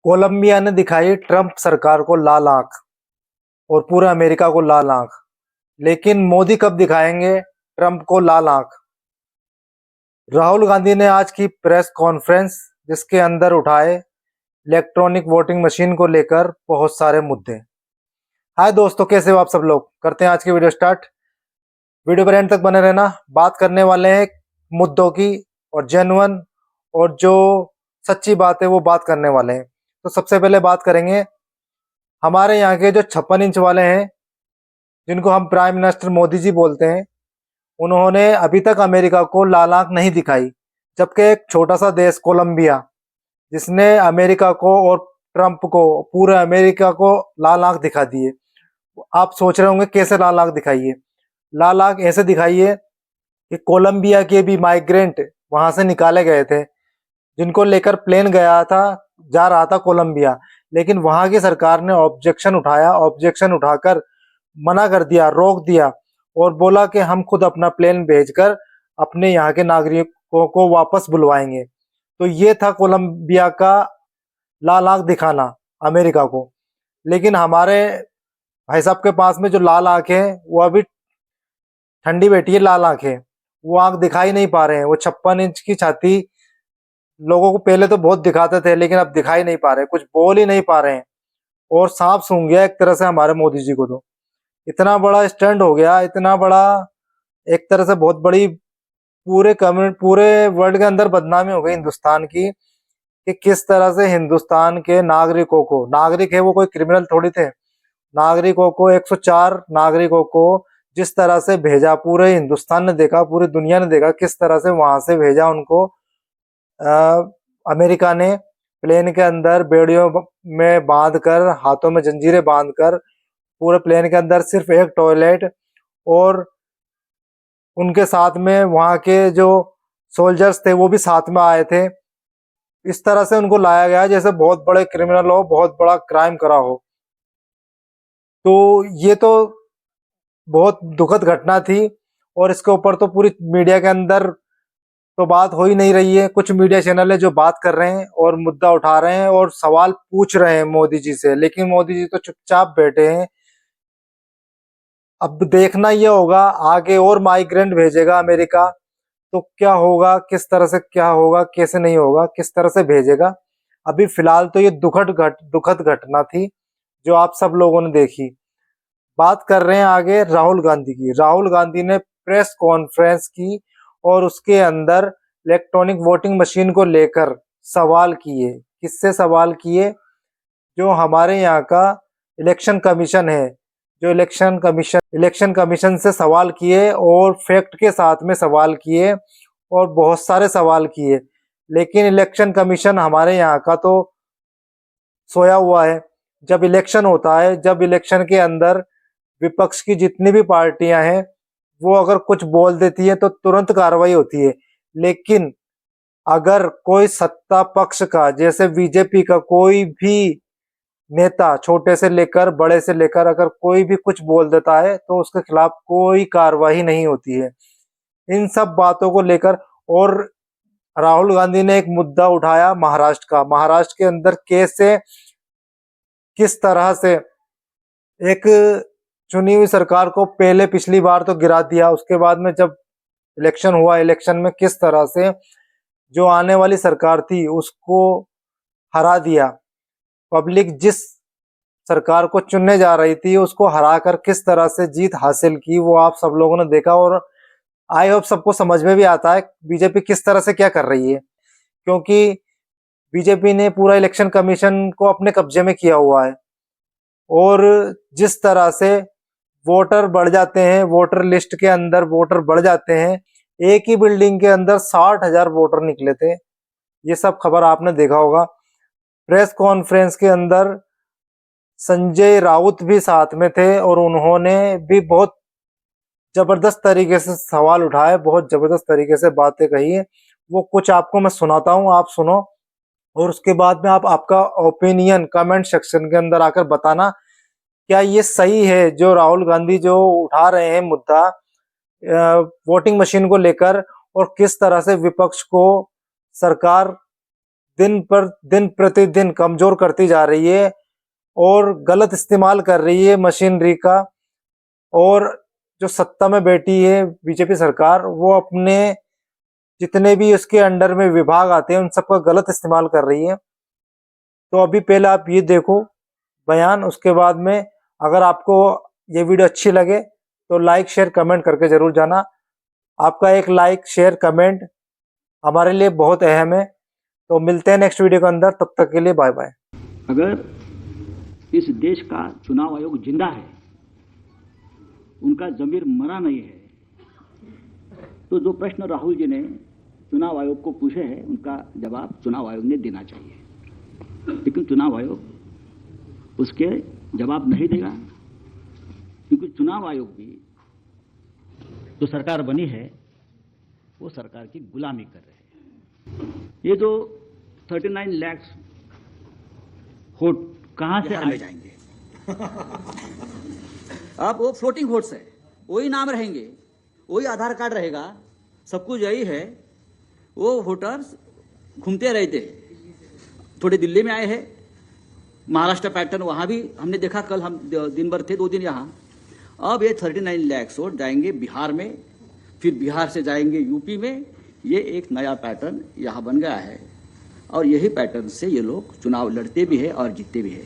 Colombia ने दिखाई Trump सरकार को लाल आंख और पूरे अमेरिका को लाल आंख। लेकिन मोदी कब दिखाएंगे ट्रंप को लाल आंख? राहुल गांधी ने आज की प्रेस कॉन्फ्रेंस, जिसके अंदर उठाए इलेक्ट्रॉनिक वोटिंग मशीन को लेकर बहुत सारे मुद्दे। हाय दोस्तों, कैसे हो आप सब लोग? करते हैं आज की वीडियो स्टार्ट। वीडियो पर एंड तक बने रहना। बात करने वाले हैं मुद्दों की, और जेन्युइन और जो सच्ची बात है वो बात करने वाले हैं। तो सबसे पहले बात करेंगे हमारे यहाँ के जो 56 इंच वाले हैं, जिनको हम प्राइम मिनिस्टर मोदी जी बोलते हैं। उन्होंने अभी तक अमेरिका को लाल आंख नहीं दिखाई, जबकि एक छोटा सा देश कोलंबिया, जिसने अमेरिका को और ट्रंप को, पूरे अमेरिका को लाल आंख दिखा दी है। आप सोच रहे होंगे कैसे लाल आंख दिखाई है? लाल आंख ऐसे दिखाई है कि कोलंबिया के भी माइग्रेंट वहां से निकाले गए थे, जिनको लेकर प्लेन गया था, जा रहा था कोलंबिया। लेकिन वहां की सरकार ने ऑब्जेक्शन उठाया, ऑब्जेक्शन उठाकर मना कर दिया, रोक दिया, और बोला कि हम खुद अपना प्लेन भेजकर अपने यहाँ के नागरिकों को वापस बुलवाएंगे। तो ये था कोलंबिया का लाल आंख दिखाना अमेरिका को। लेकिन हमारे भाई साहब के पास में जो लाल आंख है वो अभी ठंडी बैठी है। लाल आंख है, वो आंख दिखाई नहीं पा रहे हैं। वो 56 इंच की छाती लोगों को पहले तो बहुत दिखाते थे, लेकिन अब दिखाई नहीं पा रहे, कुछ बोल ही नहीं पा रहे हैं। और सांप सूंघ गया एक तरह से हमारे मोदी जी को। तो इतना बड़ा स्टैंड हो गया, इतना बड़ा, एक तरह से बहुत बड़ी, पूरे वर्ल्ड के अंदर बदनामी हो गई हिंदुस्तान की, कि किस तरह से हिंदुस्तान के नागरिकों को, नागरिक है वो कोई क्रिमिनल थोड़ी थे, नागरिकों को, 104 नागरिकों को जिस तरह से भेजा, पूरे हिंदुस्तान ने देखा, पूरी दुनिया ने देखा किस तरह से वहां से भेजा उनको। अमेरिका ने प्लेन के अंदर बेड़ियों में बांध कर, हाथों में जंजीरें बांध कर, पूरे प्लेन के अंदर सिर्फ एक टॉयलेट, और उनके साथ में वहां के जो सोल्जर्स थे वो भी साथ में आए थे। इस तरह से उनको लाया गया जैसे बहुत बड़े क्रिमिनल हो, बहुत बड़ा क्राइम करा हो। तो ये तो बहुत दुखद घटना थी, और इसके ऊपर तो पूरी मीडिया के अंदर तो बात हो ही नहीं रही है। कुछ मीडिया चैनल है जो बात कर रहे हैं और मुद्दा उठा रहे हैं और सवाल पूछ रहे हैं मोदी जी से, लेकिन मोदी जी तो चुपचाप बैठे हैं। अब देखना ये होगा, आगे और माइग्रेंट भेजेगा अमेरिका तो क्या होगा, किस तरह से क्या होगा, कैसे नहीं होगा, किस तरह से भेजेगा। अभी फिलहाल तो ये दुखद घटना थी जो आप सब लोगों ने देखी। बात कर रहे हैं आगे राहुल गांधी की। राहुल गांधी ने प्रेस कॉन्फ्रेंस की और उसके अंदर इलेक्ट्रॉनिक वोटिंग मशीन को लेकर सवाल किए। किससे सवाल किए? जो हमारे यहाँ का इलेक्शन कमीशन है, जो इलेक्शन कमीशन से सवाल किए, और फैक्ट के साथ में सवाल किए, और बहुत सारे सवाल किए। लेकिन इलेक्शन कमीशन हमारे यहाँ का तो सोया हुआ है। जब इलेक्शन होता है, जब इलेक्शन के अंदर विपक्ष की जितनी भी पार्टियां हैं, वो अगर कुछ बोल देती है तो तुरंत कार्रवाई होती है। लेकिन अगर कोई सत्ता पक्ष का, जैसे बीजेपी का कोई भी नेता, छोटे से लेकर बड़े से लेकर, अगर कोई भी कुछ बोल देता है तो उसके खिलाफ कोई कार्रवाई नहीं होती है। इन सब बातों को लेकर, और राहुल गांधी ने एक मुद्दा उठाया महाराष्ट्र का। महाराष्ट्र के अंदर कैसे, किस तरह से एक चुनी हुई सरकार को पहले पिछली बार तो गिरा दिया, उसके बाद में जब इलेक्शन हुआ, इलेक्शन में किस तरह से जो आने वाली सरकार थी उसको हरा दिया। पब्लिक जिस सरकार को चुनने जा रही थी उसको हराकर किस तरह से जीत हासिल की, वो आप सब लोगों ने देखा। और आई होप सबको समझ में भी आता है बीजेपी किस तरह से क्या कर रही है, क्योंकि बीजेपी ने पूरा इलेक्शन कमीशन को अपने कब्जे में किया हुआ है। और जिस तरह से वोटर बढ़ जाते हैं, वोटर लिस्ट के अंदर वोटर बढ़ जाते हैं, एक ही बिल्डिंग के अंदर 60,000 वोटर निकले थे। ये सब खबर आपने देखा होगा। प्रेस कॉन्फ्रेंस के अंदर संजय राउत भी साथ में थे, और उन्होंने भी बहुत जबरदस्त तरीके से सवाल उठाए, बहुत जबरदस्त तरीके से बातें कही है। वो कुछ आपको मैं सुनाता हूँ, आप सुनो, और उसके बाद में आप आपका ओपिनियन कमेंट सेक्शन के अंदर आकर बताना, क्या ये सही है जो राहुल गांधी जो उठा रहे हैं मुद्दा वोटिंग मशीन को लेकर, और किस तरह से विपक्ष को सरकार दिन प्रतिदिन कमजोर करती जा रही है और गलत इस्तेमाल कर रही है मशीनरी का। और जो सत्ता में बैठी है बीजेपी सरकार, वो अपने जितने भी उसके अंडर में विभाग आते हैं उन सबका गलत इस्तेमाल कर रही है। तो अभी पहले आप ये देखो बयान, उसके बाद में अगर आपको ये वीडियो अच्छी लगे तो लाइक शेयर कमेंट करके जरूर जाना। आपका एक लाइक शेयर कमेंट हमारे लिए बहुत अहम है। तो मिलते हैं नेक्स्ट वीडियो के अंदर, तब तक के लिए बाय बाय। अगर इस देश का चुनाव आयोग जिंदा है, उनका जमीर मरा नहीं है, तो जो प्रश्न राहुल जी ने चुनाव आयोग को पूछे हैं उनका जवाब चुनाव आयोग ने देना चाहिए। लेकिन चुनाव आयोग उसके जवाब नहीं देगा, क्योंकि चुनाव आयोग भी जो सरकार बनी है वो सरकार की गुलामी कर रहे हैं। ये जो 39 लाख वोट कहां से आने जाएंगे? अब वो फ्लोटिंग वोट्स है, वही नाम रहेंगे, वही आधार कार्ड रहेगा, सब कुछ यही है। वो वोटर्स घूमते रहते हैं। थोड़े दिल्ली में आए हैं, महाराष्ट्र पैटर्न वहां भी हमने देखा, कल हम दिन भर थे 2 दिन यहां। अब ये 39 लाख वोट जाएंगे बिहार में, फिर बिहार से जाएंगे यूपी में। ये एक नया पैटर्न यहाँ बन गया है और यही पैटर्न से ये लोग चुनाव लड़ते भी है और जीतते भी है।